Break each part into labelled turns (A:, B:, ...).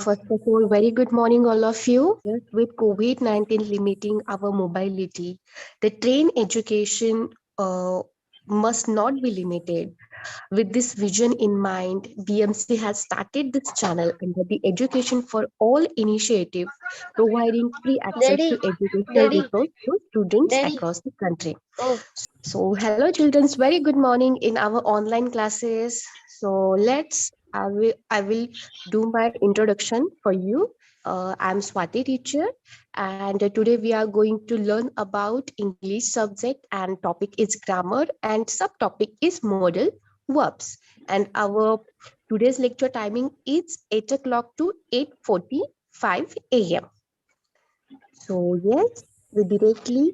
A: first of all, very good morning, all of you. Yes, with COVID-19 limiting our mobility, the train education must not be limited. With this vision in mind, BMC has started this channel under the Education for All initiative, providing free access to
B: Daddy,
A: educational
B: Daddy,
A: resources to students
B: Daddy.
A: across the country.
B: Oh,
A: So, hello, children. Very good morning in our online classes. So, I will do my introduction for you. I'm Swati teacher, and today we are going to learn about English subject, and topic is grammar, and subtopic is modal verbs. And our today's lecture timing is 8 o'clock to 8:45 a.m. So yes, we directly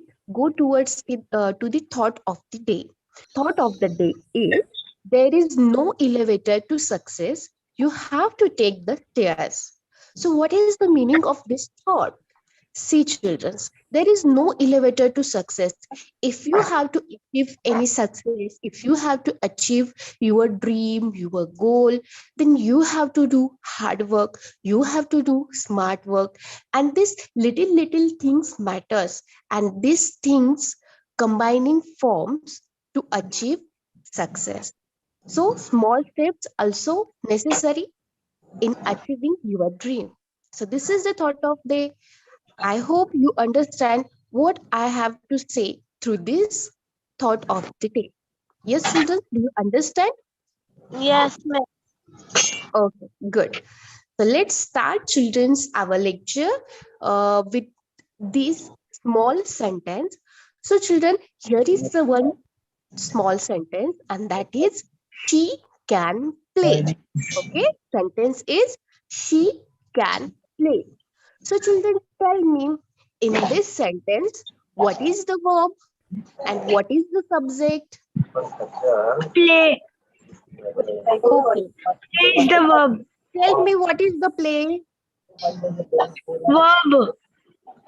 A: go towards to the thought of the day. Thought of the day is there is no elevator to success. You have to take the stairs. So what is the meaning of this thought? See, children, there is no elevator to success. If you have to achieve any success, if you have to achieve your dream, your goal, then you have to do hard work, you have to do smart work. And these little things matters. And these things combining forms to achieve success. So small steps also necessary in achieving your dream. So this is the thought of the I hope you understand what I have to say through this thought of the day. Yes, children, do you understand?
B: yes, ma'am.
A: Okay, good. So let's start, children's our lecture with this small sentence. So, children, here is the one small sentence, and that is she can play. Okay, sentence is she can play. So, children, tell me in this sentence, what is the verb and what is the subject?
B: Play.
A: Okay.
B: Play is the verb.
A: Tell me what is the play?
B: Verb.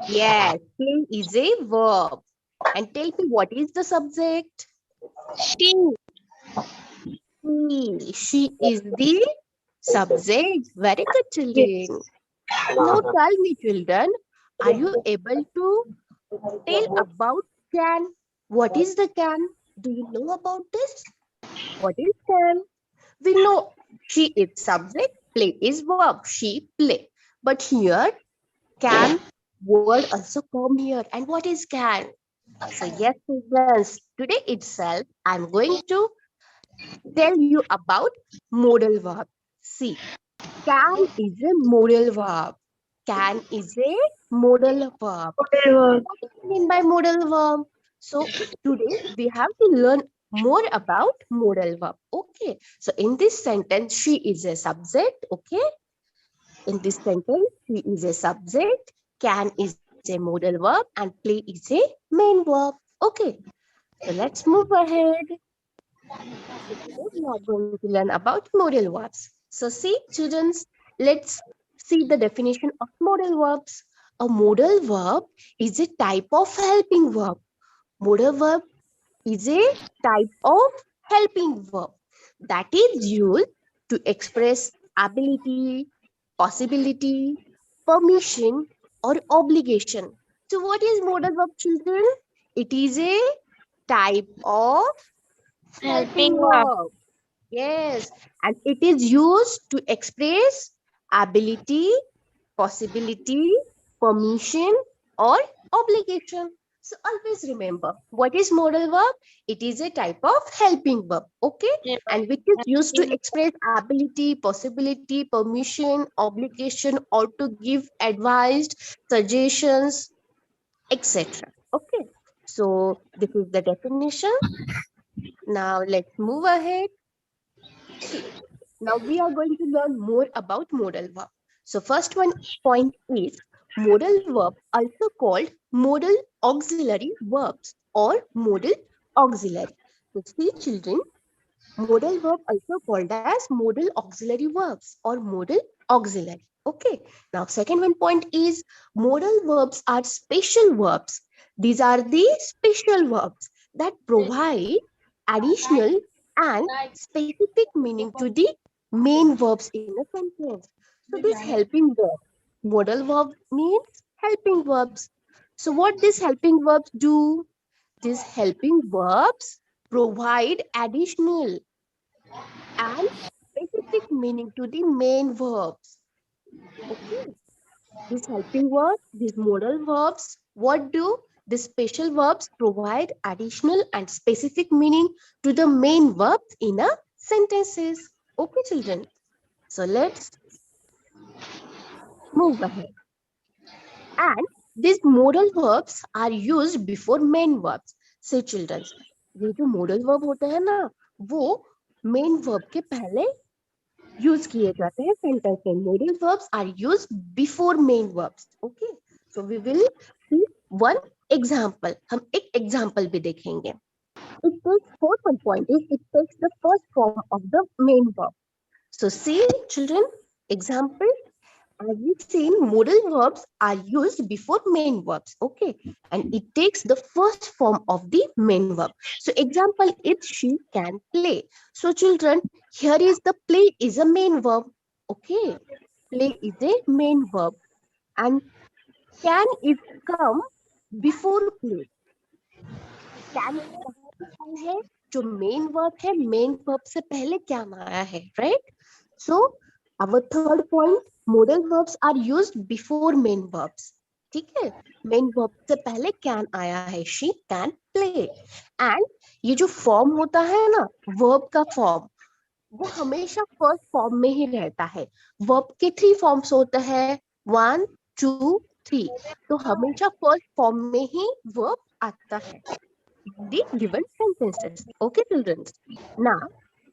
A: Yes, play is a verb. And tell me what is the subject?
B: She.
A: She is the subject. Very good, children. Now tell me, children, are you able to tell about can? What is the can? Do you know about this? What is can? We know she is subject, play is verb. She play. But here, can word also come here. And what is can? So yes, students, today itself, I'm going to tell you about modal verb. See, can is a modal verb. Can is a modal verb.
B: Verb.
A: What do you mean by modal verb? So today we have to learn more about modal verb. Okay. So in this sentence, she is a subject. Okay. In this sentence, she is a subject. Can is a modal verb and play is a main verb. Okay. So let's move ahead. So today we are going to learn about modal verbs. So see, students, let's see the definition of modal verbs. A modal verb is a type of helping verb. Modal verb is a type of helping verb that is used to express ability, possibility, permission, or obligation. So what is modal verb, children? It is a type of
B: Helping
A: helping
B: verb.
A: verb. Yes, and it is used to express ability, possibility, permission, or obligation. So always remember, what is modal verb? It is a type of helping verb, okay? And which is used to express ability, possibility, permission, obligation, or to give advice, suggestions, etc. Okay. So this is the definition. Now let's move ahead. See, now we are going to learn more about modal verb. So first one point is modal verb, also called modal auxiliary verbs or modal auxiliary. So see, children, modal verb also called as modal auxiliary verbs or modal auxiliary. Okay. Now second one point is modal verbs are special verbs. These are the special verbs that provide additional and specific meaning to the main verbs in a sentence. So this helping verb, modal verb means helping verbs. So what these helping verbs do? These helping verbs provide additional and specific meaning to the main verbs. Okay. These helping verbs, these modal verbs, what do? The special verbs provide additional and specific meaning to the main verbs in a sentences. Okay, children. So let's move ahead. And these modal verbs are used before main verbs. Say children, ये जो modal verb होते हैं ना, वो main verb के पहले use किए जाते हैं sentence में. Modal verbs are used before main verbs. Okay. So we will see one example. हम एक example भी देखेंगे. It takes one point is it takes the first form of the main verb. So see children, example. As we've seen, modal verbs are used before main verbs, okay? And it takes the first form of the main verb. So example is she can play. So children, here is the play is a main verb, okay? Play is a main verb. And can is come before play. Can है जो main verb है, main verb से पहले can आया है, right? So our third point, modal verbs are used before main verbs. ठीक है, main verb से पहले can आया है, she can play. And ये जो form होता है ना, verb का form, वो हमेशा first form में ही रहता है. Verb के 3 forms होते हैं, 1, 2, 3. तो हमेशा first form में ही verb आता है. The given sentences. Okay, children. Now,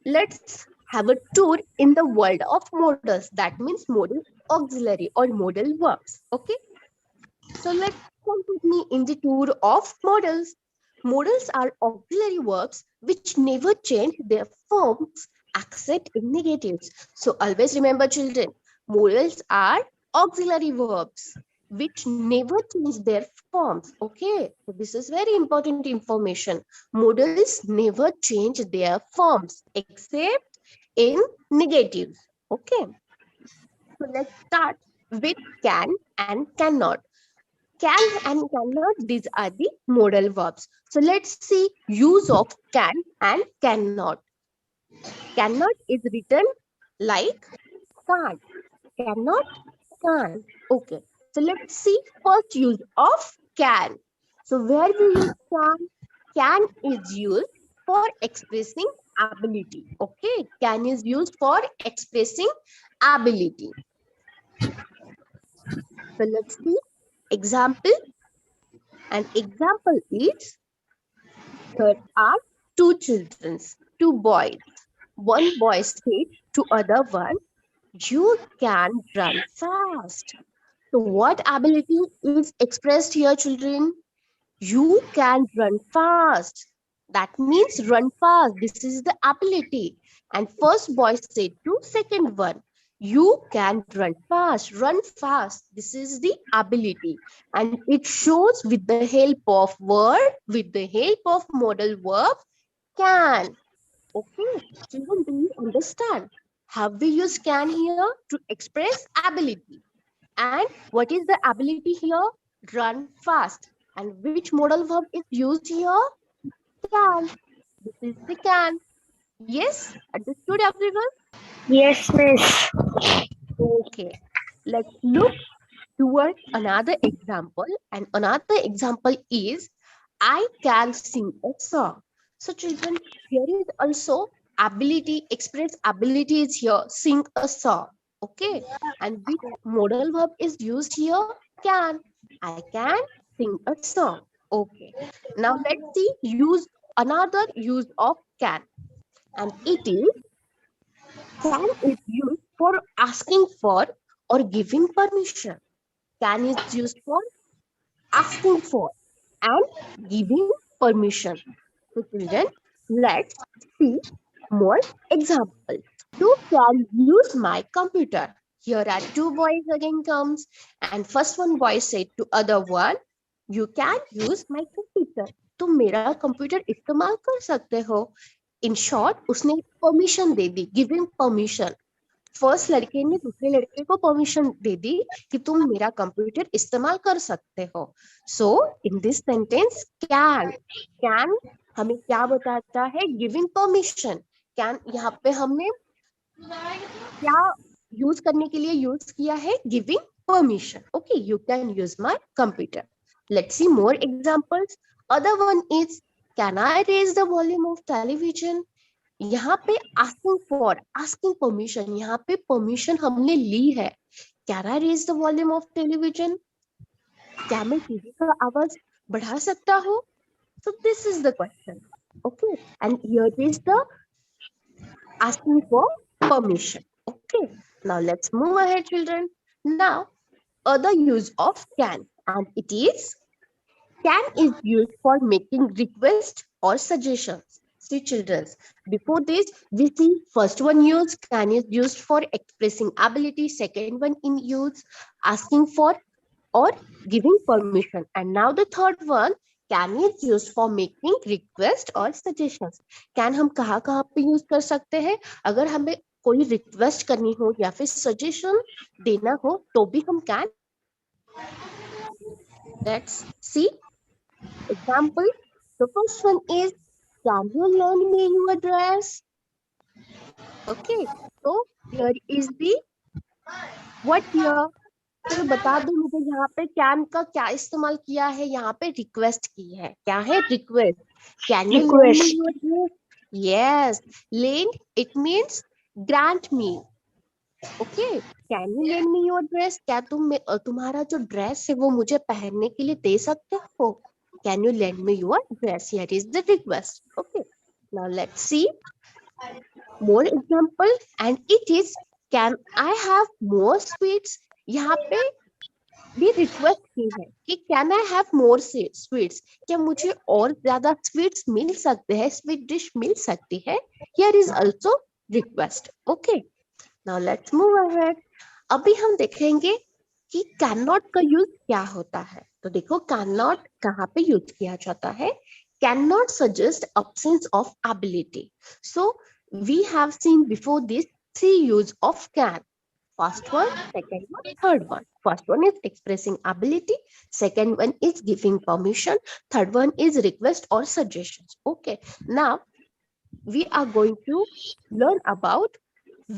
A: let's have a tour in the world of modals. That means modal auxiliary or modal verbs. Okay. So let's come with me in the tour of modals. Modals are auxiliary verbs which never change their forms except in negatives. So always remember, children, modals are auxiliary verbs which never change their forms. Okay, so this is very important information. Modals never change their forms except in negatives. Okay, so let's start with can and cannot. Can and cannot, these are the modal verbs. So let's see use of can and cannot. Cannot is written like can't. Cannot, can. Okay. So let's see first use of can. So where we use can? Can is used for expressing ability. Okay. Can is used for expressing ability. So let's see example. An example is there are two children, two boys. One boy said to other one, you can run fast. So what ability is expressed here, children? You can run fast. That means run fast. This is the ability. And first boy said to second one, you can run fast. Run fast. This is the ability. And it shows with the help of word, with the help of modal verb, can. Okay, children, do you understand? Have we used can here to express ability? And what is the ability here? Run fast. And which modal verb is used here? Can. This is the can. Yes, understood everyone?
B: Yes, miss.
A: Okay, let's look towards another example. And another example is, I can sing a song. So children, here is also ability, express ability is here, sing a song. Okay, and which modal verb is used here? Can. I can sing a song. Okay, now let's see use another use of can. And it is, can is used for asking for or giving permission. Can is used for asking for and giving permission. So children, let's see more examples. You can use my computer. Here are two boys again comes, and first one boy said to other one, you can use my computer. तुम मेरा computer इस्तेमाल कर सकते हो. In short, उसने permission दे दी, giving permission. First लड़के ने दूसरे लड़के को परमिशन दे दी कि तुम मेरा कंप्यूटर इस्तेमाल कर सकते हो. सो इन दिस सेंटेंस कैन हमें क्या बताता है? Giving permission. कैन यहाँ पे हमने क्या यूज करने के लिए यूज किया है? Giving permission. Okay, you can use my computer. Let's see more examples. Other one is, can I raise the volume of television? यहाँ पे asking permission, यहाँ पे permission हमने ली है. Can I raise the volume of television? क्या मैं TV का आवाज बढ़ा सकता हूँ? So this is the question. Okay, and here is the asking for permission. Okay, now let's move ahead, children. Now, other use of can, and it is, can is used for making requests or suggestions. See, children, before this, we see first one use, can is used for expressing ability, second one in use, asking for or giving permission, and now the third one, can is used for making request or suggestions. Can हम कहाँ कहाँ पे use कर सकते हैं? अगर हमें कोई request करनी हो या फिर suggestion देना हो तो भी हम can. Let's see example. The first one is, can you lend me your address? Okay, so here is the what here. तो बता दो मुझे यहाँ पे कैन का क्या इस्तेमाल किया है? यहाँ पे रिक्वेस्ट की है. क्या है? Request. Can you lend me your dress? Yes, lend it means grant me. Okay, can you lend me your dress? क्या तुम तुम्हारा जो ड्रेस है वो मुझे पहनने के लिए दे सकते हो? Can you lend me your dress? Here is the request. Okay, now let's see more example, and it is, can I have more sweets? यहाँ पे भी रिक्वेस्ट की है कि can I have more sweets? क्या मुझे और ज्यादा स्वीट्स मिल सकते हैं? स्वीट डिश मिल सकती है? Here is also request. Okay, now let's move ahead. अभी हम देखेंगे कि कैन नॉट का यूज क्या होता है. तो देखो, कैन नॉट कहाँ पे यूज किया जाता है? Can not suggest absence of ability. So we have seen before this three use of can. First one, second one, third one. First one is expressing ability. Second one is giving permission. Third one is request or suggestions. Okay. Now we are going to learn about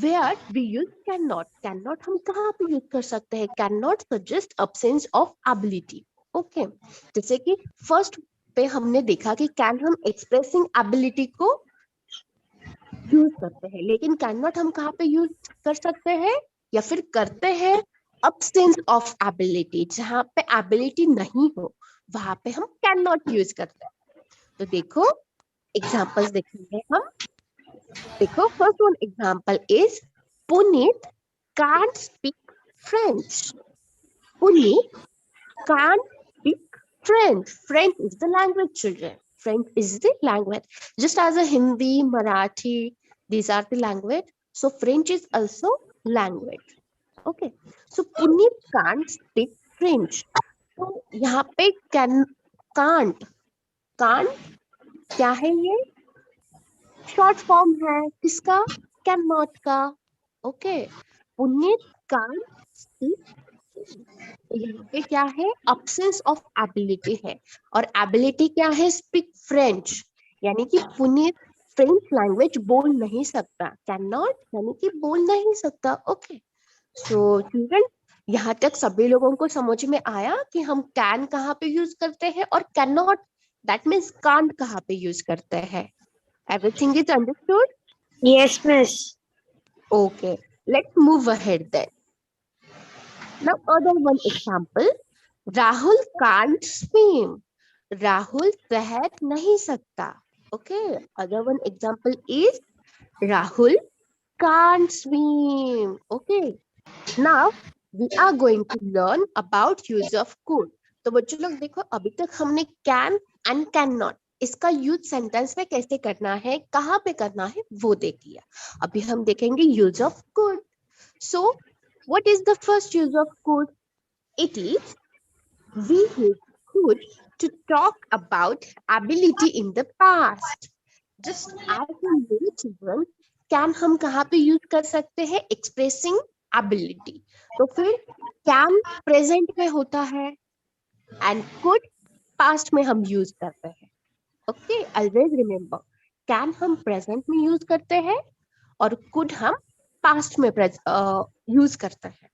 A: where we use cannot. Cannot हम कहाँ पे use कर सकते हैं? Cannot suggest absence of ability. Okay. जैसे कि first पे हमने देखा कि can हम expressing ability को यूज करते हैं, लेकिन कैन नॉट हम कहाँ पे यूज कर सकते हैं या फिर करते हैं? absence of ability, जहाँ पे ability नहीं हो वहां पे हम कैन नॉट यूज करते हैं. तो देखो एग्जांपल्स देखेंगे हम. देखो, first one example is, Puneet can't speak French. Puneet can't speak French. French is the language, children. French is the language. Just as a Hindi, Marathi, these are the language. So French is also language. Okay. So Puneet can't speak French. तो यहाँ पे can't क्या है? ये short form है किसका? Can not का. Okay, Puneet can't speak. यहाँ पे क्या है? absence of ability है, और ability क्या है? speak French. यानी कि पुनीत फ्रेंच लैंग्वेज बोल नहीं सकता. कैन नॉट यानी कि बोल नहीं सकता. ओके, सो चिल्ड्रन, यहाँ तक सभी लोगों को समझ में आया कि हम कैन कहाँ पे यूज करते हैं और can not, that means can't कहाँ पे यूज करते हैं. Everything is understood?
B: Yes, miss.
A: Okay, let's move ahead then. Now, other one example, Rahul can't swim. Rahul तैर नहीं सकता. Okay, other one example is, Rahul can't swim. Okay, now we are going to learn about use of could. तो बच्चों लोग देखो, अभी तक हमने can and cannot इसका यूज सेंटेंस में कैसे करना है, कहाँ पे करना है, वो देख लिया. अभी हम देखेंगे use of could. So what is the first use of could? It is, we use could to talk about ability in the past. Just as in many children, can हम कहाँ पे यूज कर सकते हैं? Expressing ability. तो फिर can present में होता है एंड कुड पास्ट में हम यूज करते हैं। ओके, ऑलवेज रिमेम्बर, कैन हम प्रेजेंट में यूज करते हैं और कुड हम पास्ट में यूज करते हैं।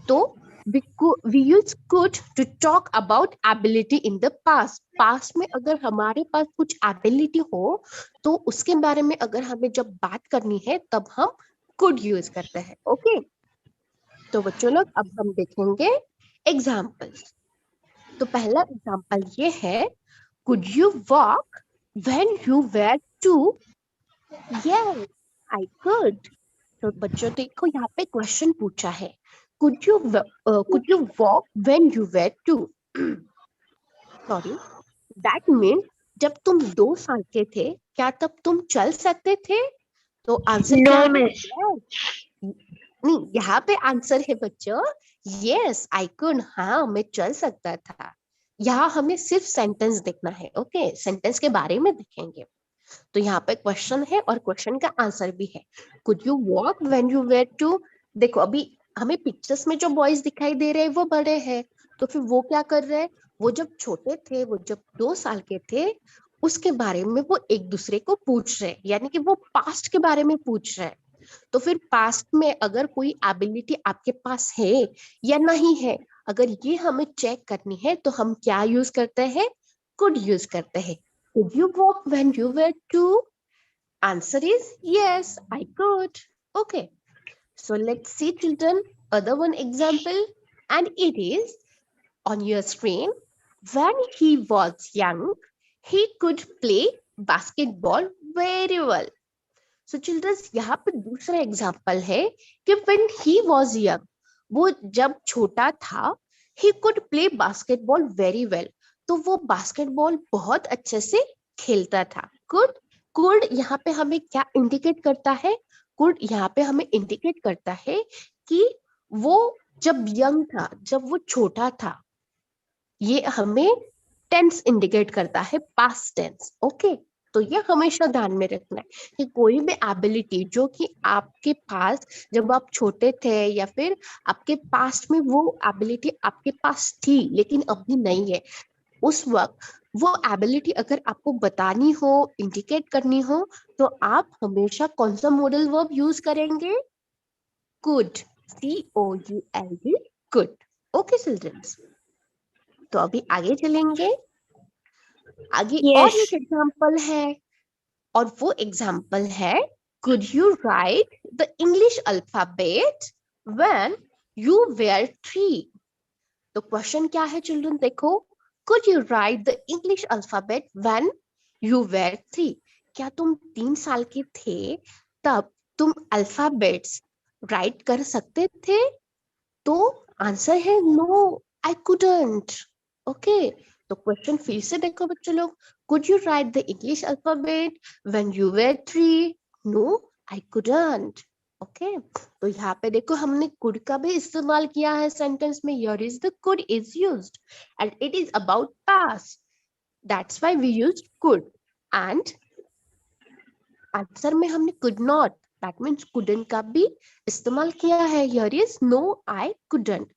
A: तो we use could to talk about ability in the past. Past में अगर हमारे पास कुछ एबिलिटी हो तो उसके बारे में अगर हमें जब बात करनी है तब हम could यूज करते हैं। ओके, तो बच्चों लोग अब हम देखेंगे एग्जाम्पल्स। तो पहला एग्जाम्पल ये है, could you walk when you were 2? Yes, I could. तो बच्चों देखो यहाँ पे क्वेश्चन पूछा है, could you walk when you were 2? Sorry, that means जब तुम 2 साल के थे क्या तब तुम चल सकते थे? तो आंसर क्या
B: No,
A: है?
B: miss.
A: नहीं, यहाँ पे आंसर है बच्चों, यस आई कुड, हाँ मैं चल सकता था। यहाँ हमें सिर्फ सेंटेंस देखना है। ओके, सेंटेंस के बारे में देखेंगे। तो यहाँ पे क्वेश्चन है और क्वेश्चन का आंसर भी है, could you walk when you were two? देखो अभी हमें पिक्चर्स में जो बॉयज दिखाई दे रहे हैं वो बड़े हैं, तो फिर वो क्या कर रहे हैं? वो जब छोटे थे, वो जब 2 साल के थे, उसके बारे में वो एक दूसरे को पूछ रहे हैं, यानी कि वो पास्ट के बारे में पूछ रहे हैं। तो फिर पास्ट में अगर कोई एबिलिटी आपके पास है या नहीं है, अगर ये हमें चेक करनी है तो हम क्या यूज करते हैं? कुड यूज करते हैं। Could you walk when you were 2? Answer is yes, I could. Okay, so let's see children other one example, and it is on your screen. When he was young, he could play basketball very well. So children, यहाँ पे दूसरा example है कि when he was young, वो जब छोटा था, he could play basketball very well. तो वो बास्केटबॉल बहुत अच्छे से खेलता था। could यहाँ पे हमें क्या इंडिकेट करता है? could यहाँ पे हमें इंडिकेट करता है कि वो जब यंग था, जब वो छोटा था, ये हमें टेंस इंडिकेट करता है, पास्ट टेंस। ओके, तो ये हमेशा ध्यान में रखना है कि कोई भी एबिलिटी जो कि आपके पास जब आप छोटे थे या फिर आपके पास्ट में वो एबिलिटी आपके पास थी लेकिन अभी नहीं है, उस वक्त वो एबिलिटी अगर आपको बतानी हो, इंडिकेट करनी हो, तो आप हमेशा कौन सा मॉडल वर्ब यूज करेंगे? Could, COULD, could. Okay childrens, तो अभी आगे चलेंगे। आगे और
B: Yes.
A: एक एग्जाम्पल है, और वो एग्जाम्पल है, could you write the English alphabet when you were 3? तो क्वेश्चन क्या है चिल्ड्रन? देखो, could you write the English alphabet when you were 3? क्या तुम 3 साल के थे तब तुम अल्फाबेट्स राइट कर सकते थे? तो आंसर है नो, आई कुडंट। ओके, तो क्वेश्चन फिर से देखो बच्चों लोग, could you write the English alphabet when you were 3? No, I couldn't. Okay, तो यहाँ पे देखो हमने कुड का भी इस्तेमाल किया है सेंटेंस में, here is the could is used and it is about past, that's why we used could. And answer में हमने could not, that means couldn't का भी इस्तेमाल किया है, here is no, I couldn't.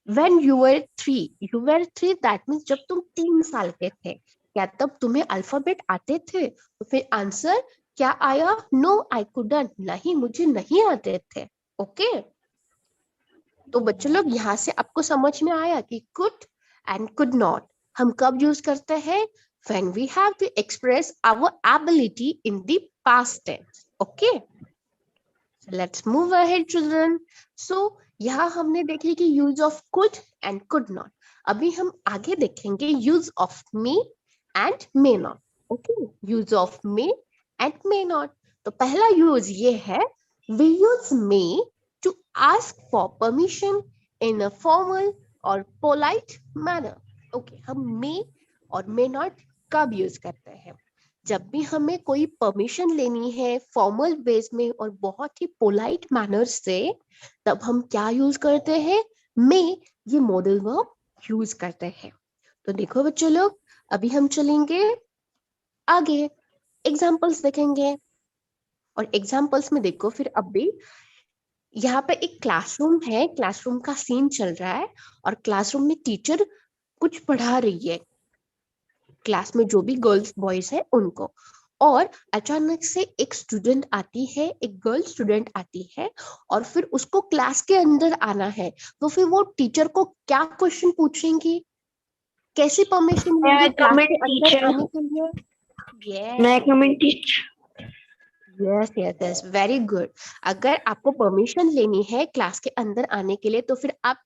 A: When you were 3, that means जब तुम 3 साल के थे, क्या तब तुम्हें अल्फाबेट आते थे? तो फिर आंसर क्या आया? नो, आई कुडंट, नहीं मुझे नहीं आते थे। ओके, तो बच्चों लोग यहाँ से आपको समझ में आया कि कुड एंड कुड नॉट हम कब यूज करते हैं? When we have to express our ability in the past tense. Okay, so let's move ahead children. So यहाँ हमने देखे कि use of could and could not. अभी हम आगे देखेंगे use of may and may not. Okay, use of may and may not. तो पहला यूज ये है, we use may to ask for permission in a formal और पोलाइट मैनर। ओके, हम मे और मे नॉट कब यूज करते हैं? जब भी हमें कोई परमिशन लेनी है फॉर्मल बेस में और बहुत ही पोलाइट मैनर से, तब हम क्या यूज करते हैं? मे, ये मॉडल वर्ब यूज करते हैं। तो देखो बच्चों लोग, अभी हम चलेंगे आगे, एग्जांपल्स देखेंगे। और एग्जाम्पल्स में देखो फिर अभी यहाँ पे एक क्लासरूम है, क्लासरूम का सीन चल रहा है और क्लासरूम में टीचर कुछ पढ़ा रही है क्लास में जो भी गर्ल्स बॉयज है उनको। और अचानक से एक स्टूडेंट आती है, एक गर्ल स्टूडेंट आती है और फिर उसको क्लास के अंदर आना है। तो फिर वो टीचर को क्या क्वेश्चन पूछेंगी, कैसी परमिशन
B: May
A: लेंगी
B: I
A: क्लास
B: come in,
A: के अंदर
B: teacher?
A: आने के लिए?
B: May I
A: yes
B: come in, teacher?
A: Yes yes yes, very good. अगर आपको परमिशन लेनी है क्लास के अंदर आने के लिए तो फिर आप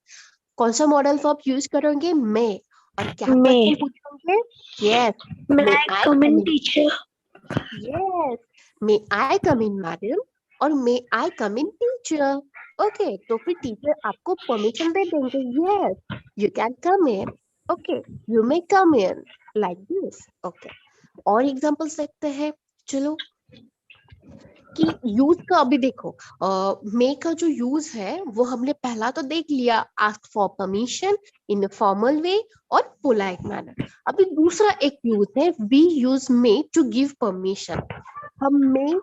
A: कौन सा मॉडल वर्ब यूज करोगे? मे। और क्या क्वेश्चन
B: May.
A: पूछोगे? Yes,
B: May
A: may
B: I
A: I
B: come
A: come
B: in,
A: in?
B: teacher?
A: Yes, may I come in madam और मे आई कम इन टीचर। ओके, तो फिर टीचर आपको परमिशन दे देंगे, yes you can come in, okay you may come in, like this. Okay, और examples देखते हैं। चलो कि यूज का अभी देखो, मे का जो यूज है वो हमने पहला तो देख लिया, ask for permission in formal way और पोलाइट मैनर। अभी दूसरा एक यूज है, we use may to give permission. हम मे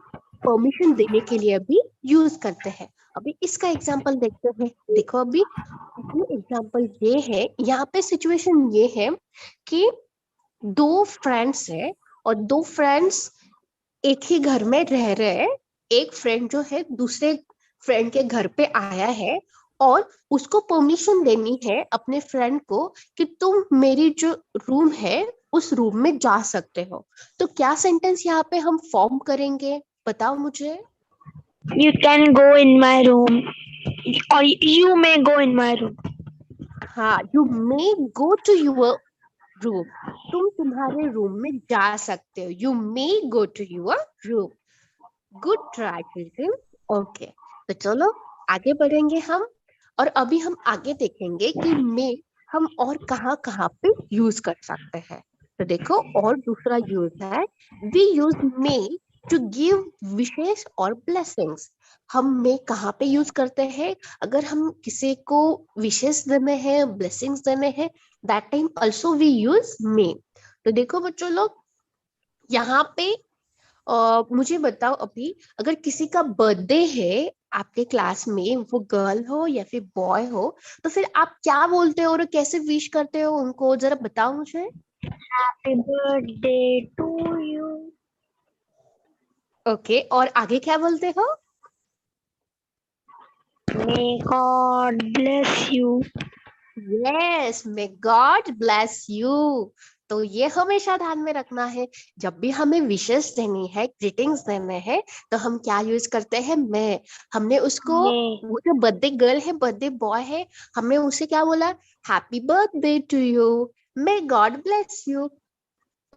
A: परमिशन देने के लिए अभी यूज करते हैं। अभी इसका एग्जांपल देखते हैं। देखो अभी इसमें एग्जांपल ये है, यहाँ पे सिचुएशन ये है कि दो फ्रेंड्स है और दो फ्रेंड्स एक ही घर में रह रहे हैं। एक फ्रेंड जो है दूसरे फ्रेंड के घर पे आया है और उसको परमिशन देनी है अपने फ्रेंड को कि तुम मेरी जो रूम है उस रूम में जा सकते हो। तो क्या सेंटेंस यहाँ पे हम फॉर्म करेंगे, बताओ मुझे।
B: You can go in my room. Or you may go in my room.
A: हाँ, you may go to your room, तुम तुम्हारे रूम में जा सकते हो, you may go to your room. Good try children. Okay, तो चलो आगे बढ़ेंगे हम। और अभी हम आगे देखेंगे कि मे हम और कहाँ कहाँ पे यूज कर सकते हैं। तो देखो, और दूसरा यूज है, we use may to give wishes और ब्लेसिंग्स। हम मे कहाँ पे यूज करते हैं? अगर हम किसी को विशेष देने हैं, ब्लेसिंग्स देने हैं, that time also we use may. तो देखो बच्चों लोग, यहाँ पे मुझे बताओ अभी, अगर किसी का बर्थडे है आपके क्लास में, वो गर्ल हो या फिर बॉय हो, तो फिर आप क्या बोलते हो और कैसे विश करते हो उनको, जरा बताओ मुझे।
B: Happy birthday to you.
A: Okay, और आगे क्या बोलते हो?
B: May God bless you.
A: Yes, may God bless you. तो ये हमेशा ध्यान में रखना है, जब भी हमें विशेष देनी है, ग्रीटिंग्स देने हैं, तो हम क्या यूज करते हैं? मैं। हमने उसको,
B: May.
A: वो जो बर्थडे गर्ल है, बर्थडे बॉय है, हमने उसे क्या बोला? Happy birthday to you, may God bless you.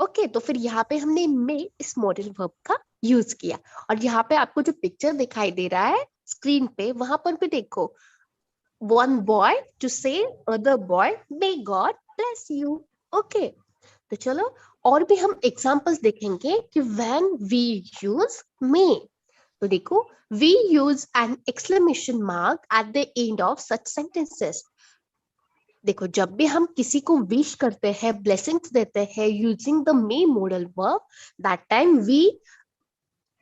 A: Okay, तो फिर यहाँ पे हमने मे इस मॉडल वर्ब का यूज किया। और यहाँ पे आपको जो पिक्चर दिखाई दे रहा है स्क्रीन पे, वहां पर भी देखो, one boy to say other boy may God bless you। Okay, तो चलो और भी हम एग्जांपल्स देखेंगे कि when we use may। तो देखो, we use an exclamation mark at the end of such sentences। देखो, जब भी हम किसी को विश करते हैं, ब्लेसिंग्स देते हैं using the may modal verb, that time we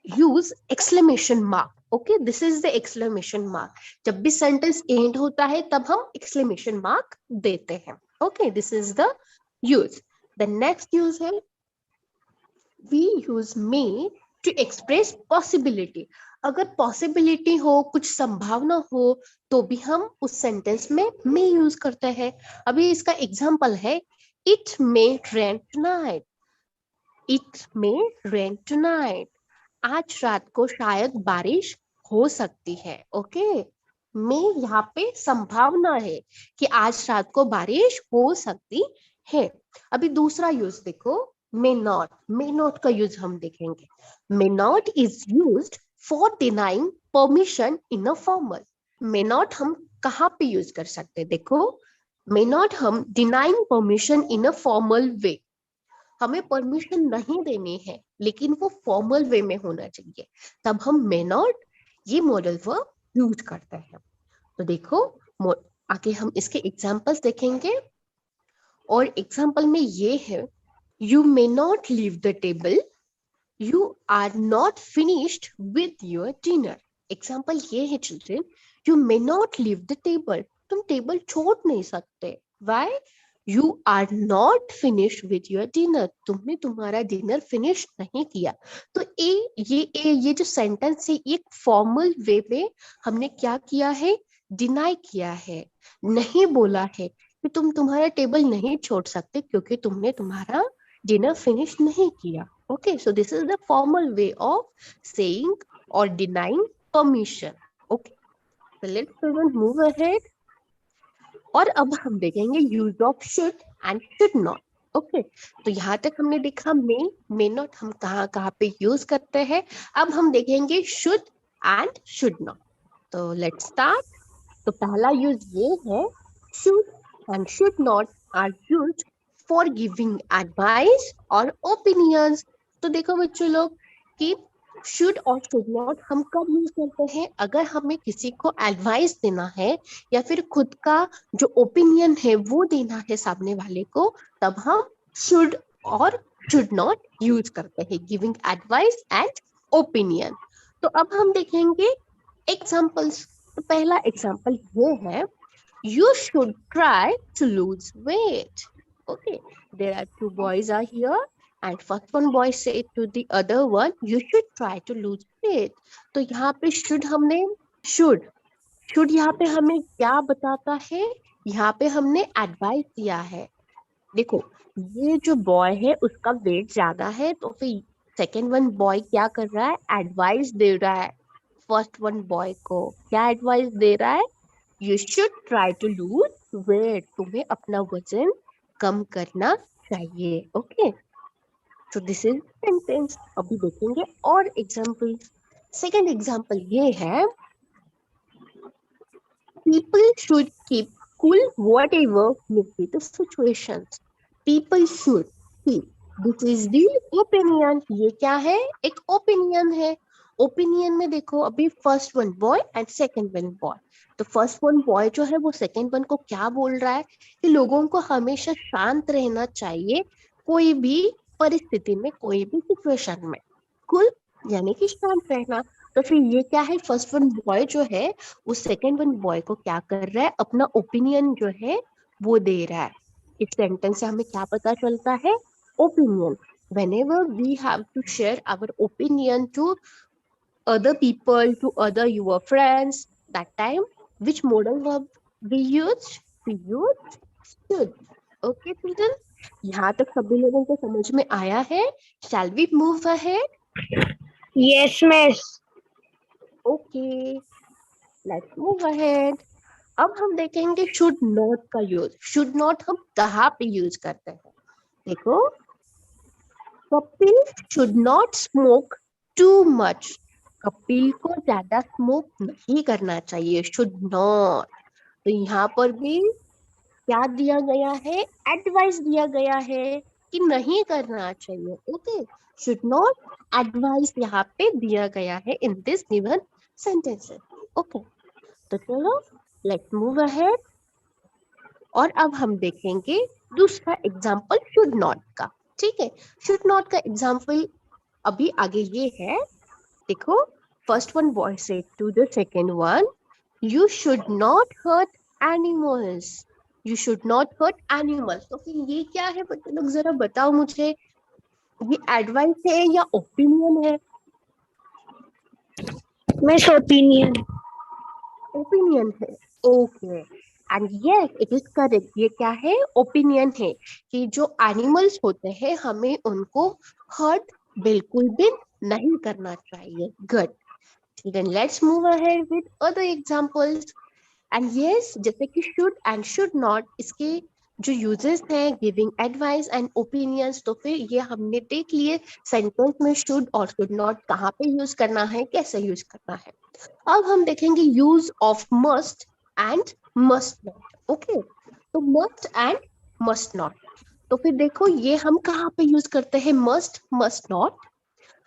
A: use exclamation mark. Okay, this is the exclamation mark. जब भी सेंटेंस एंड होता है तब हम एक्सक्लेमेशन मार्क देते हैं। Okay, this is the use. The next use है, we use may to express possibility. अगर पॉसिबिलिटी हो, कुछ संभावना हो, तो भी हम उस सेंटेंस में मे यूज करते हैं। अभी इसका एग्जांपल है, it may rain tonight. It may rain tonight, आज रात को शायद बारिश हो सकती है। ओके, में यहाँ पे संभावना है कि आज रात को बारिश हो सकती है। अभी दूसरा यूज देखो, मे नॉट। मे नॉट का यूज हम देखेंगे। May not is used for denying permission in a formal. May not हम कहाँ पे यूज कर सकते हैं? देखो, मे नॉट हम denying permission in a formal way, हमें परमिशन नहीं देनी है लेकिन वो फॉर्मल वे में होना चाहिए, तब हम मे नॉट ये मॉडल वर्ब यूज करते हैं। तो देखो, आगे हम इसके एग्जांपल्स देखेंगे। और एग्जांपल में ये है, you may not leave the table, you are not finished with your dinner. Example ये है children, you may not leave the table, तुम टेबल छोड़ नहीं सकते। Why? You are not finish with your dinner, तुमने तुम्हारा डिनर फिनिश नहीं किया। तो ये जो सेंटेंस है, एक फॉर्मल वे में हमने क्या किया है, डिनाई किया है, नहीं बोला है कि तुम तुम्हारा टेबल नहीं छोड़ सकते क्योंकि तुमने तुम्हारा डिनर फिनिश नहीं किया। Okay, so this is the formal way of saying or denying permission. Okay, so let's children move ahead. और अब हम देखेंगे use of should and should not. Okay, तो यहाँ तक हमने देखा मे नॉट हम कहाँ कहाँ पे यूज करते हैं। अब हम देखेंगे शुड एंड शुड नॉट। तो लेट्स स्टार्ट। तो पहला यूज ये है, should and should not are used for giving advice और ओपिनियंस। तो देखो बच्चों लोग कि शुड और शुड नॉट हम कब यूज करते हैं, अगर हमें किसी को एडवाइस देना है या फिर खुद का जो ओपिनियन है वो देना है सामने वाले को, तब हम शुड और शुड नॉट यूज करते हैं, गिविंग एडवाइस एंड ओपिनियन। तो अब हम देखेंगे एग्जांपल्स। तो पहला एग्जांपल ये है, you should try to lose weight. Okay, there are two boys are here and first one boy said to the other one, you should try to lose weight. तो यहाँ पे should हमने should यहाँ पे हमें क्या बताता है, यहाँ पे हमने एडवाइस दिया है। देखो ये जो बॉय है उसका वेट ज्यादा है, तो फिर सेकेंड वन बॉय क्या कर रहा है, एडवाइस दे रहा है फर्स्ट वन बॉय को। क्या एडवाइस दे रहा है, you should try to lose weight, तुम्हें अपना वजन कम करना चाहिए। ओके, तो दिस इज सेंटेंस। अभी देखेंगे और एग्जांपल। सेकंड एग्जांपल ये है, people should keep cool whatever may be the situations. People should keep, this is the opinion। ये क्या है, एक ओपिनियन है। ओपिनियन में देखो अभी first one boy and second one boy. तो फर्स्ट वन बॉय जो है वो सेकंड वन को क्या बोल रहा है कि लोगों को हमेशा शांत रहना चाहिए, कोई भी परिस्थिति में, कोई भी सिचुएशन में। कुल यानी कि शांत रहना। तो फिर ये क्या है, फर्स्ट वन बॉय जो है वो सेकंड वन बॉय को क्या कर रहा है, अपना ओपिनियन जो है वो दे रहा है। इस सेंटेंस से हमें क्या पता चलता है, opinion. whenever we have to share our opinion to other people, to other your friends, that time which modal verb we use should। okay children, यहाँ तक सभी लोगों को समझ में आया है? shall we move ahead?
B: Yes, miss.
A: okay, let's move ahead। अब हम देखेंगे शुड नॉट का यूज। शुड नॉट हम कहाँ पे यूज करते हैं, देखो Kapil should not smoke too much, Kapil को ज्यादा स्मोक नहीं करना चाहिए, शुड नॉट। तो यहाँ पर भी क्या दिया गया है, एडवाइस दिया गया है कि नहीं करना चाहिए। ओके, शुड नॉट एडवाइस यहाँ पे दिया गया है in this given sentences. Okay, तो चलो लेट्स मूव अहेड। और अब हम देखेंगे दूसरा एग्जाम्पल शुड नॉट का। ठीक है, शुड नॉट का एग्जाम्पल अभी आगे ये है। देखो first one boy said to the second one, you should not hurt animals, you should not hurt animals. तो फिर ये क्या है बच्चे लोग, जरा बताओ मुझे, ये एडवाइस है या ओपिनियन है?
B: Miss, opinion.
A: ओपिनियन है। Okay, and yes it is correct. ये क्या है, ओपिनियन है कि जो एनिमल्स होते हैं हमें उनको हर्ट बिल्कुल भी नहीं करना चाहिए। Good, then let's move ahead with other examples। and yes, जैसे कि should and should not, इसके जो यूजेस हैं गिविंग एडवाइस एंड ओपिनियंस, तो फिर ये हमने देख लिए सेंटेंस में शुड और शुड नॉट कहाँ पे यूज करना है, कैसे यूज करना है। अब हम देखेंगे use of must and must not. Okay, तो मस्ट एंड मस्ट नॉट, तो फिर देखो ये हम कहाँ पे यूज करते हैं, must not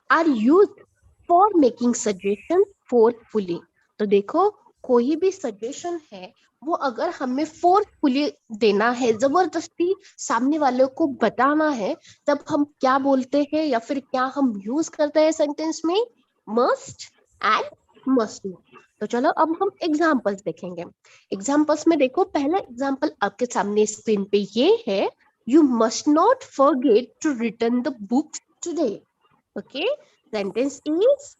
A: are used for making suggestion forcefully. तो देखो कोई भी सजेशन है वो अगर हमें फोर्सफुली देना है, जबरदस्ती सामने वाले को बताना है, तब हम क्या बोलते हैं या फिर क्या हम यूज करते हैं सेंटेंस में? Must and must not. तो चलो अब हम एग्जांपल्स देखेंगे। एग्जांपल्स में देखो, पहला एग्जांपल आपके सामने स्क्रीन पे ये है, you must not forget to return the books today. Okay, sentence is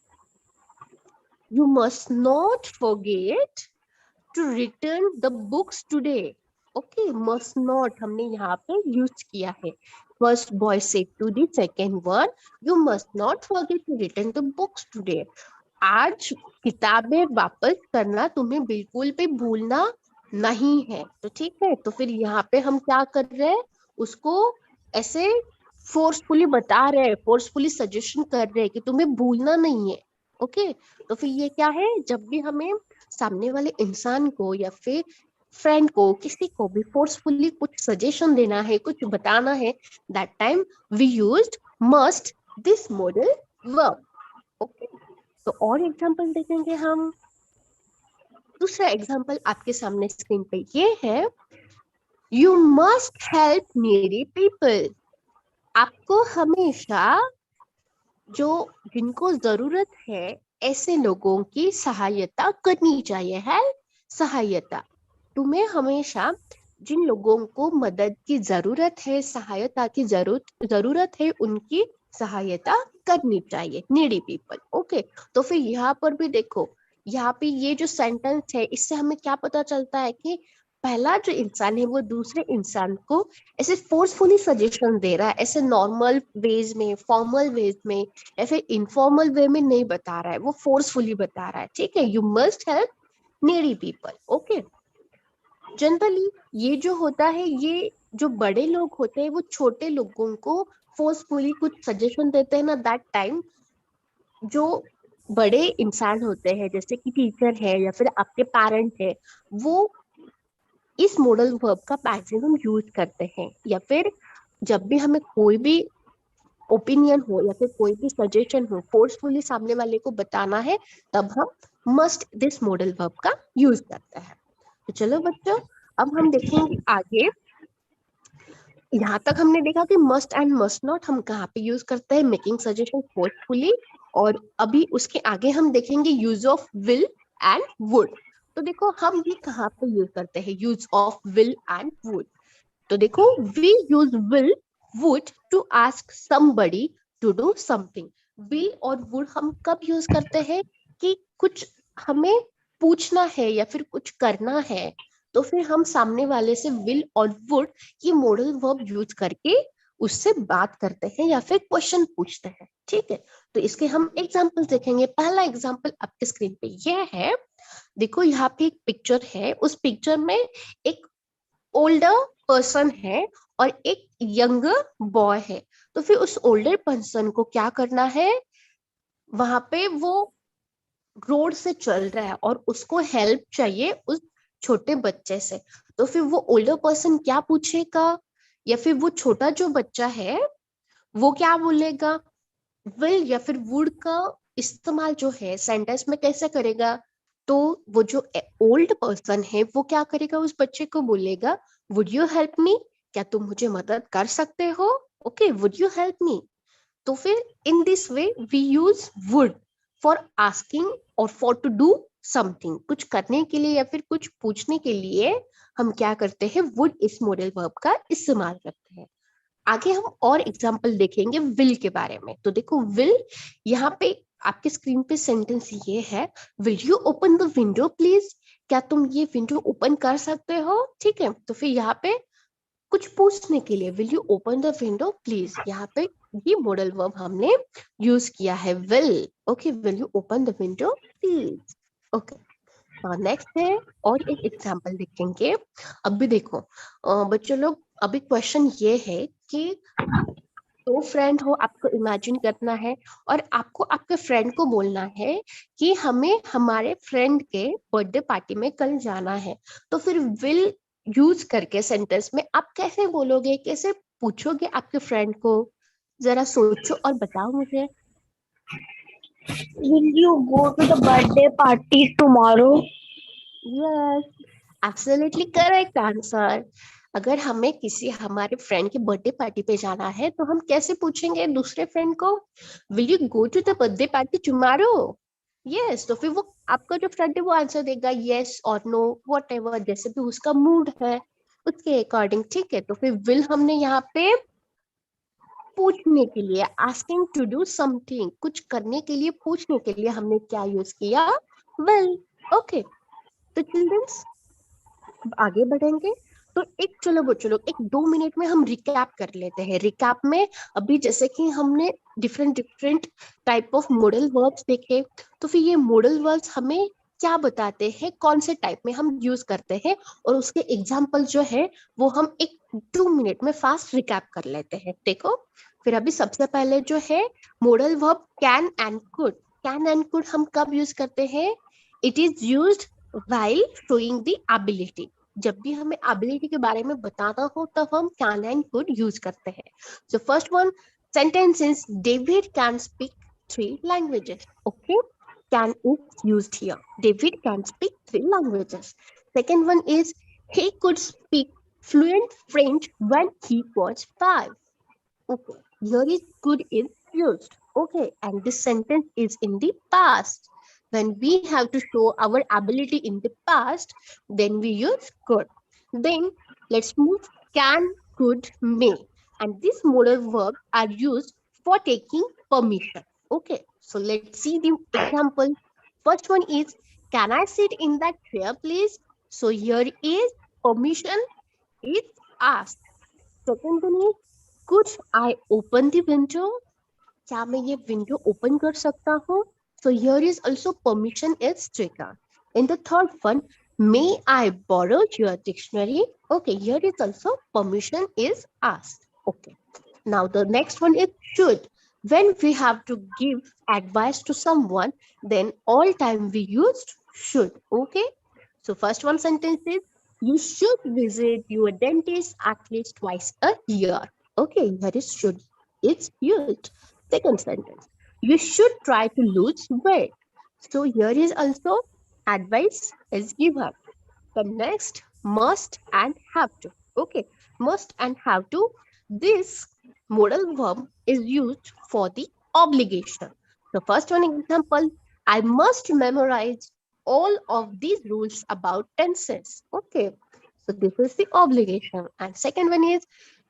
A: you must not forget to return the books today. Okay, must not हमने यहाँ पे यूज किया है। First boy said to the second one, you must not forget to return the books today. आज किताबें वापस करना तुम्हें बिल्कुल भी भूलना नहीं है। तो ठीक है, तो फिर यहाँ पे हम क्या कर रहे हैं, उसको ऐसे फोर्सफुली बता रहे हैं, फोर्सफुली सजेशन कर रहे हैं कि तुम्हें भूलना नहीं है। ओके, तो फिर ये क्या है, जब भी हमें सामने वाले इंसान को या फिर फ्रेंड को, किसी को भी फोर्सफुली कुछ सजेशन देना है, कुछ बताना है, that time we used must this modal verb. Okay, तो और एग्जांपल देखेंगे हम। दूसरा एग्जांपल आपके सामने स्क्रीन पे ये है, you must help needy people. आपको हमेशा जो जिनको जरूरत है ऐसे लोगों की सहायता करनी चाहिए। है सहायता, तुम्हें हमेशा जिन लोगों को मदद की जरूरत है, सहायता की जरूरत है, उनकी सहायता करनी चाहिए, नीडी पीपल। ओके, तो फिर यहाँ पर भी देखो, यहाँ पे ये जो सेंटेंस है, इससे हमें क्या पता चलता है कि पहला जो इंसान है वो दूसरे इंसान को ऐसे फोर्सफुली सजेशन दे रहा है, ऐसे नॉर्मल वेज में, फॉर्मल वेज में या फिर इनफॉर्मल वे में नहीं बता रहा है, वो फोर्सफुली बता रहा है। ठीक है, you must help needy people. Okay, generally ये जो होता है, ये जो बड़े लोग होते हैं वो छोटे लोगों को फोर्सफुली कुछ सजेशन देते हैं ना, दैट टाइम जो बड़े इंसान होते हैं जैसे कि टीचर है या फिर आपके पेरेंट है, वो इस मॉडल वर्ब का मैक्सिमम यूज करते हैं। या फिर जब भी हमें कोई भी ओपिनियन हो या फिर कोई भी सजेशन हो, फोर्सफुली सामने वाले को बताना है, तब हम मस्ट दिस मॉडल वर्ब का यूज करते हैं। तो चलो बच्चों, अब हम देखेंगे आगे। यहाँ तक हमने देखा कि मस्ट एंड मस्ट नॉट हम कहाँ पे यूज करते हैं, मेकिंग सजेशन फोर्सफुली। और अभी उसके आगे हम देखेंगे use of will and would. तो देखो हम ये कहाँ पे यूज करते हैं, use of will and would. तो देखो, we use will would to ask somebody to do something. Will और वुड हम कब यूज करते हैं कि कुछ हमें पूछना है या फिर कुछ करना है, तो फिर हम सामने वाले से विल और वुड ये मॉडल वर्ब यूज करके उससे बात करते हैं या फिर क्वेश्चन पूछते हैं। ठीक है, तो इसके हम एग्जांपल देखेंगे। पहला एग्जांपल आपके स्क्रीन पे ये है, देखो यहाँ पे एक पिक्चर है, उस पिक्चर में एक ओल्डर पर्सन है और एक यंगर बॉय है। तो फिर उस ओल्डर पर्सन को क्या करना है, वहां पे वो रोड से चल रहा है और उसको हेल्प चाहिए उस छोटे बच्चे से। तो फिर वो ओल्डर पर्सन क्या पूछेगा, या फिर वो छोटा जो बच्चा है वो क्या बोलेगा, विल या फिर वुड का इस्तेमाल जो है सेंटेंस में कैसे करेगा। तो वो जो ओल्ड पर्सन है वो क्या करेगा, उस बच्चे को बोलेगा, वुड यू हेल्प मी, क्या तुम मुझे मदद कर सकते हो। Okay, would you help me. तो फिर in this way we use would for asking और फॉर टू डू समथिंग, कुछ करने के लिए या फिर कुछ पूछने के लिए हम क्या करते हैं, वुड इस मॉडल वर्ब का इस्तेमाल करते हैं। आगे हम और एग्जाम्पल देखेंगे विल के बारे में। तो देखो विल, यहाँ पे आपके स्क्रीन पे सेंटेंस ये है, will you open the window please, क्या तुम ये विंडो ओपन कर सकते हो। ठीक है, तो फिर यहाँ पे कुछ पूछने के लिए will you open the window please, यहाँ पे ये मॉडल वर्ब हमने यूज किया है will. Okay, will you open the window please. Okay, next है और एक एग्जांपल देखेंगे। अब भी देखो बच्चों लोग, अभी क्वेश्चन ये है कि दो फ्रेंड हो, आपको इमेजिन करना है और आपको आपके फ्रेंड को बोलना है कि हमें हमारे फ्रेंड के बर्थडे पार्टी में कल जाना है। तो फिर विल यूज करके सेंटेंस में आप कैसे बोलोगे, कैसे पूछोगे आपके फ्रेंड को, जरा सोचो और बताओ मुझे।
B: Will you go to the birthday party tomorrow?
A: Yes, absolutely correct answer. अगर हमें किसी हमारे फ्रेंड की बर्थडे पार्टी पे जाना है तो हम कैसे पूछेंगे दूसरे फ्रेंड को, will you go to the birthday party tomorrow? Yes, तो फिर वो आपका जो फ्रेंड है वो आंसर देगा यस और नो, वॉट एवर, जैसे भी उसका मूड है उसके अकॉर्डिंग। ठीक है, तो फिर विल हमने यहाँ पे पूछने के लिए, आस्किंग टू डू समथिंग, कुछ करने के लिए, पूछने के लिए हमने क्या यूज किया, विल। ओके, तो चिल्ड्रंस आगे बढ़ेंगे। तो एक चलो बच्चों लोग, एक 2 मिनट में हम रिकैप कर लेते हैं। रिकैप में अभी जैसे कि हमने different different type of modal verbs देखे, तो फिर ये मॉडल वर्ब्स हमें क्या बताते हैं, कौन से टाइप में हम यूज करते हैं, और उसके एग्जाम्पल जो है वो हम एक 2 मिनट में फास्ट रिकैप कर लेते हैं। देखो, फिर अभी सबसे पहले जो है modal verb can and could. Can and could हम कब यूज करते हैं? It is used while showing the ability। जब भी हमें एबिलिटी के बारे में बताना हो तब हम कैन एंड कुड यूज करते हैं। So first one sentence is David can speak 3 languages। Okay, can is used here, David can speak 3 languages। Second one is he could speak fluent French when he was 5। Okay, here is could is used. Okay, and this sentence is in the past. When we have to show our ability in the past, then we use could. Then let's move can, could, may. And these modal verbs are used for taking permission. Okay, so let's see the example. First one is, can I sit in that chair, please? So here is permission is asked. Second one is, could I open the window? क्या मैं ये window open कर सकता हूँ? So here is also permission is taken. In the third one, may I borrow your dictionary? Okay, here is also permission is asked. Okay. Now the next one is should. When we have to give advice to someone, then all time we used should. Okay. So first one sentence is, you should visit your dentist at least twice a year. Okay, here is should. It's used. Second sentence, you should try to lose weight. So here is also advice is given. The next, must and have to. Okay, must and have to. This modal verb is used for the obligation. The first one example, I must memorize all of these rules about tenses. Okay, so this is the obligation. And second one is,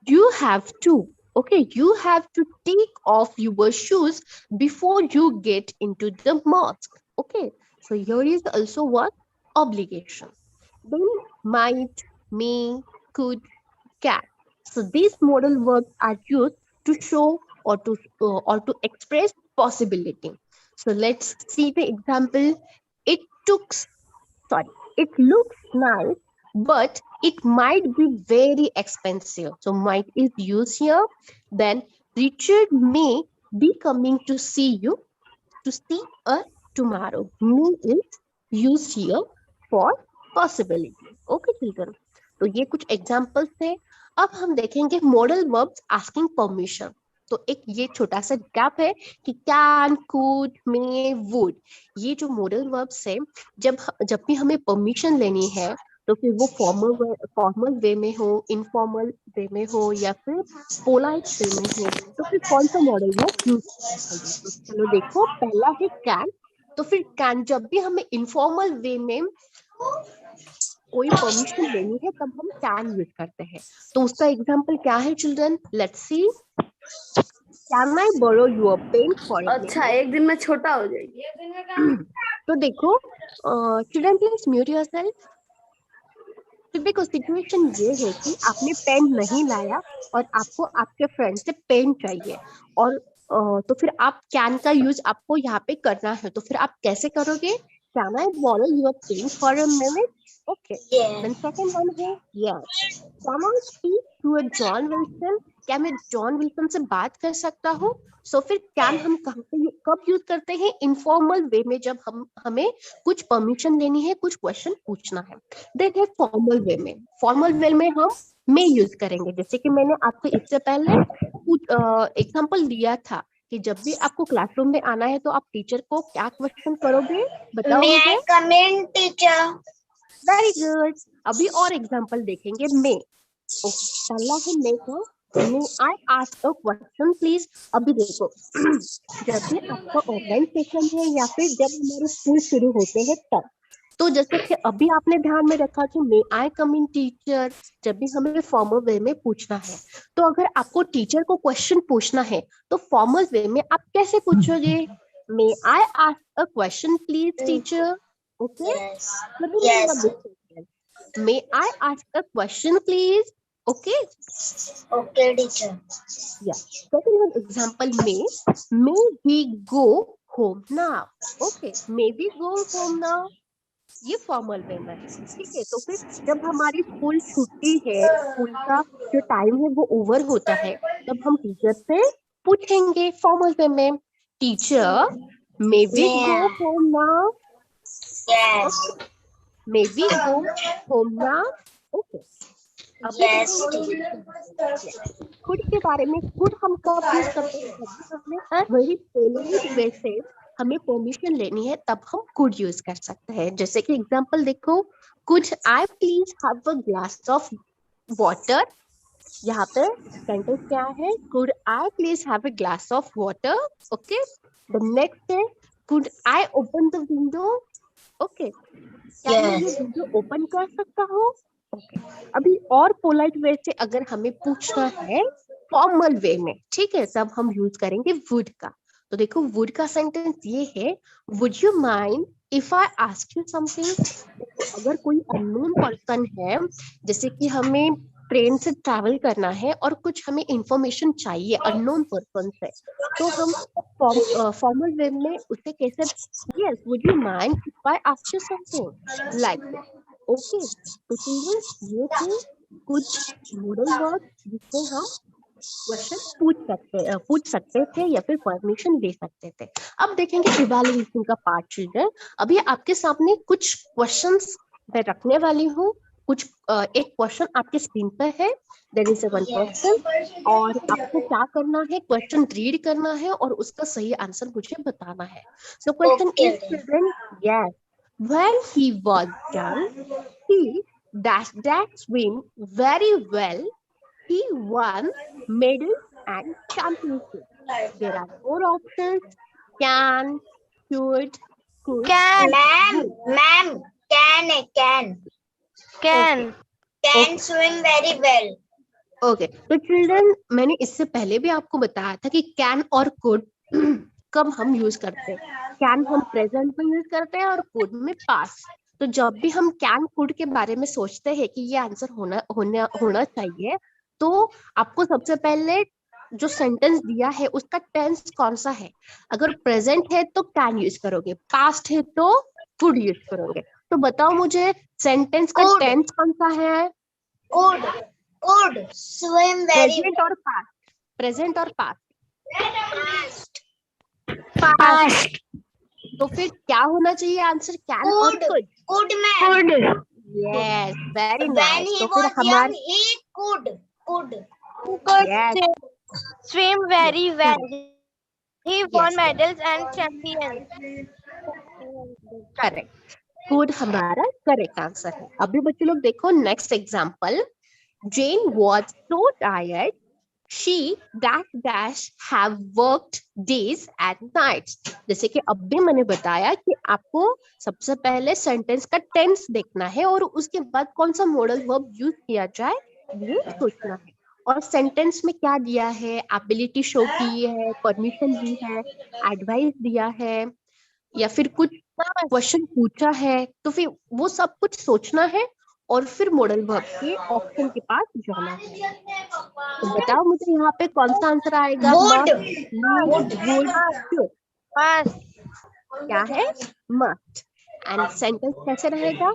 A: you have to. Okay, you have to take off your shoes before you get into the mosque. Okay, so here is also what? Obligation. Then might, may, could, can. So these modal verbs are used to show or to express possibility. So let's see the example. It took, sorry, it looks nice, but it might be very expensive. So might is used here. Then Richard may be coming to see you to see a tomorrow. May is used here for possibility. Okay children, तो ये कुछ examples थे। अब हम देखेंगे modal verbs asking permission. तो एक ये छोटा सा गैप है कि कैन, कुड, मे, वुड, ये जो मॉडल वर्ब्स है, जब जब भी हमें परमिशन लेनी है तो फिर वो फॉर्मल वे में हो, इनफॉर्मल वे में हो, या फिर पोलाइट वे में हो, तो फिर कौन सा मॉडल वर्ब यूज करना चाहिए? तो चलो देखो, पहला है कैन। तो फिर कैन जब भी हमें इनफॉर्मल वे में कोई परमिशन लेनी है तब हम कैन यूज करते हैं। तो उसका एग्जांपल क्या है children? Let's see. Can I borrow your pen for a minute?
C: अच्छा, एक दिन में छोटा हो जाएगी।
A: तो देखो चिल्ड्रन, प्लीज म्यूट योरसेल्फ। तो देखो सिचुएशन ये है कि आपने पेन नहीं लाया और आपको आपके फ्रेंड से पेन चाहिए, और तो फिर आप कैन का यूज आपको यहाँ पे करना है, तो फिर आप कैसे करोगे? Can I borrow your pen for a minute? Okay, then second one है yes, can I speak to a John Wilson? क्या मैं जॉन विल्सन से बात कर सकता हूँ? सो फिर कैन हम कब यूज करते हैं? इनफॉर्मल वे में, जब हमें कुछ परमिशन लेनी है, कुछ क्वेश्चन पूछना है। देन है फॉर्मल वे में। फॉर्मल वे में हम मे यूज करेंगे, जैसे कि मैंने आपको इससे पहले एग्जांपल दिया था कि जब भी आपको क्लासरूम में आना है तो आप टीचर को क्या क्वेश्चन करोगे, बताओ
B: May
A: मुझे।
B: I come in, teacher?
A: Very good. अभी और एग्जांपल देखेंगे मे। पहला है मे का, may I ask a question please. अभी देखो जब भी आपका ऑनलाइन सेशन है या फिर जब हमारे स्कूल शुरू होते हैं तब, तो जैसे कि अभी आपने ध्यान में रखा कि मे आई कम इन टीचर, जब भी हमें फॉर्मल वे में पूछना है, तो अगर आपको टीचर को क्वेश्चन पूछना है तो फॉर्मल वे में आप कैसे पूछोगे? May I ask a question please teacher. Okay,
B: Yes.
A: सभी लोग
B: Yes.
A: यहाँ देखेंगे, may I ask a question please. Okay,
B: Okay, teacher.
A: yeah. Second one example, may we go home now? Okay, may we go home now? ये formal way में है, ठीक है। तो फिर जब हमारी स्कूल छुट्टी है, स्कूल का जो टाइम है वो ओवर होता है, तब हम टीचर से पूछेंगे फॉर्मल वे में, teacher may we go
B: May.
A: Home now?
B: Yes.
A: May we go home now? Okay, अभी
B: Yes,
A: देखेंगे
B: teacher.
A: खुद के बारे में। खुद हम कब यूज करते हैं? जब भी हमें वेरी पोलाइट वे से हमें परमिशन लेनी है तब हम कुड यूज कर सकते हैं। जैसे कि एग्जांपल देखो, could I please have a glass of water? यहाँ पे सेंटेंस क्या है? Could I please have a glass of water? Okay, the next है could I open the window? Okay, क्या मैं ये
B: Yes.
A: विंडो ओपन कर सकता हूँ? ओके, अभी और पोलाइट वे से अगर हमें पूछना है फॉर्मल वे में, ठीक है, तब हम यूज करेंगे वुड का। तो देखो वुड का सेंटेंस ये है, would you mind if I ask you something? अगर कोई अननोन पर्सन है, जैसे कि हमें ट्रेन से ट्रैवल करना है और कुछ हमें इंफॉर्मेशन चाहिए अननोन पर्सन से, तो हम फॉर्मल वे में उसे कैसे, yes would you mind if I ask you something like this? Okay, तो चिल्ड्रन ये थे कुछ मॉडल वर्ड जिससे हम क्वेश्चन पूछ सकते थे या फिर परमिशन ले सकते थे। अब देखेंगे इवैल्यूएशन का पार्ट चिल्ड्रन। अभी आपके सामने कुछ क्वेश्चंस मैं रखने वाली हूँ। कुछ एक क्वेश्चन आपके स्क्रीन पर है, देयर इज वन क्वेश्चन, और आपको क्या करना है, क्वेश्चन रीड करना है और उसका सही आंसर मुझे बताना है। So question is
B: Okay.
A: Children, yes, when he was young he dash swim very well. He won medals and championships. There are four options: can, should, could,
B: Can.
A: and
B: Ma'am.
A: would.
B: Ma'am. Can.
C: Can.
B: Can
A: Okay.
B: swim very well.
A: Okay, तो children मैंने इससे पहले भी आपको बताया था कि can और कुड कब हम यूज करते हैं। कैन हम प्रेजेंट में यूज करते हैं और कुड में पास्ट। तो जब भी हम कैन कुड के बारे में सोचते हैं कि ये आंसर होना चाहिए, तो आपको सबसे पहले जो सेंटेंस दिया है उसका टेंस कौन सा है। अगर प्रेजेंट है तो कैन यूज करोगे, पास्ट है तो कुड यूज करोगे। तो बताओ मुझे सेंटेंस का
B: Could.
A: टेंस कौन सा है?
B: Could swim very
A: प्रेजेंट और पास्ट, प्रेजेंट और पास्ट।
B: fast. Fast.
A: तो फिर क्या होना चाहिए आंसर? कैन और
B: Could.
A: Could?
B: Could, ma'am.
A: Yes, very
B: When
A: nice.
B: he
A: तो फिर
B: was young,
A: हमारे,
B: he could.
C: Could
A: yes,
C: swim very well.
A: Correct,
C: He won
A: yes,
C: medals and champions.
A: Correct, could हमारा करेक्ट आंसर है। अभी बच्चे लोग देखो next example, Jane was so tired she dash have worked days and nights। जैसे कि अब भी मैंने बताया कि आपको सबसे पहले सेंटेंस का टेंस देखना है और उसके बाद कौन सा मॉडल वर्ब यूज किया जाए ये सोचना है। और सेंटेंस में क्या दिया है, एबिलिटी शो की है, परमिशन दी है, एडवाइस दिया है, या फिर कुछ क्वेश्चन पूछा है, तो फिर वो सब कुछ सोचना है और फिर मॉडल वर्ब के ऑप्शन के पास जाना है। तो बताओ मुझे यहाँ पे कौन सा आंसर आएगा?
B: Would.
A: Must, need, would, should.
C: Must.
A: क्या है? मस्ट। एंड सेंटेंस कैसे रहेगा?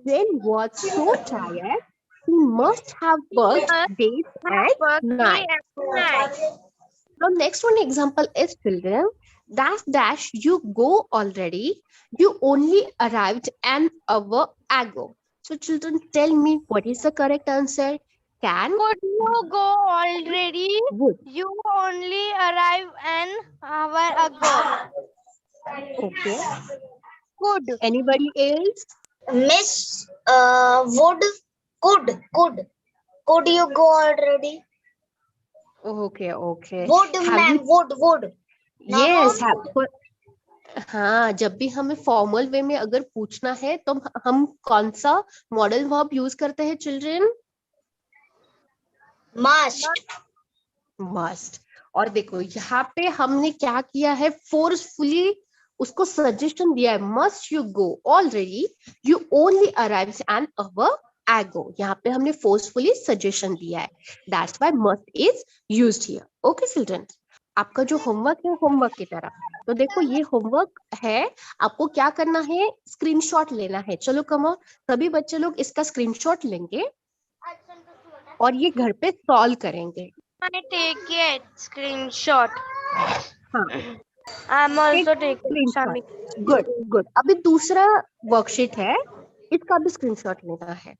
A: Jane was so tired she must have worked days and nights.
C: Night.
A: Now next one example is children, dash you go already, you only arrived an hour ago. So children, tell me what is the correct answer? Can,
C: Could you go already?
A: would.
C: You only arrived an hour ago.
A: Okay.
C: Could.
A: Anybody else?
D: Miss, could you go already?
A: Okay.
D: Would,
A: Have you?
D: ma'am, would. No,
A: Yes.
D: not would.
A: हाँ, जब भी हमें formal way में अगर पूछना है तो हम कौन सा मॉडल वर्ब यूज करते हैं चिल्ड्रन?
D: Must.
A: मस्ट। और देखो यहाँ पे हमने क्या किया है, फोर्सफुली उसको सजेशन दिया है, must you go already, you only arrives an hour ago. यहाँ पे हमने फोर्सफुली सजेशन दिया है, that's why must is used here. Okay children, आपका जो होमवर्क है होमवर्क की तरह, तो देखो ये होमवर्क है, आपको क्या करना है, स्क्रीनशॉट लेना है। चलो कमो, सभी बच्चे लोग इसका स्क्रीनशॉट लेंगे और ये घर पे सॉल्व करेंगे।
C: I take it screenshot.
A: हाँ,
C: I'm also taking
A: screenshot.
C: Shami.
A: Good. अभी दूसरा वर्कशीट है, इसका भी स्क्रीनशॉट लेना है।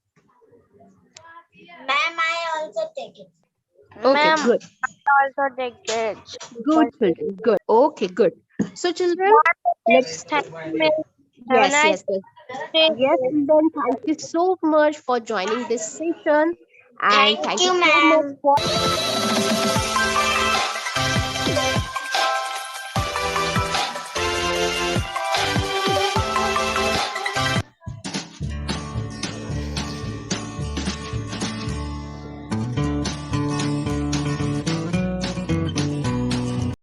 D: Ma'am, I also take it.
A: Okay,
C: Ma'am,
A: good.
C: I also take it.
A: Good children, good. Okay, good. So children, let's.
C: Thank you, ma'am. Have a
A: Yes,
C: nice
A: yes.
C: day.
A: Yes, children, thank you so much for joining this session, and
D: Thank
A: thank
D: you,
A: you so much
D: ma'am.
A: for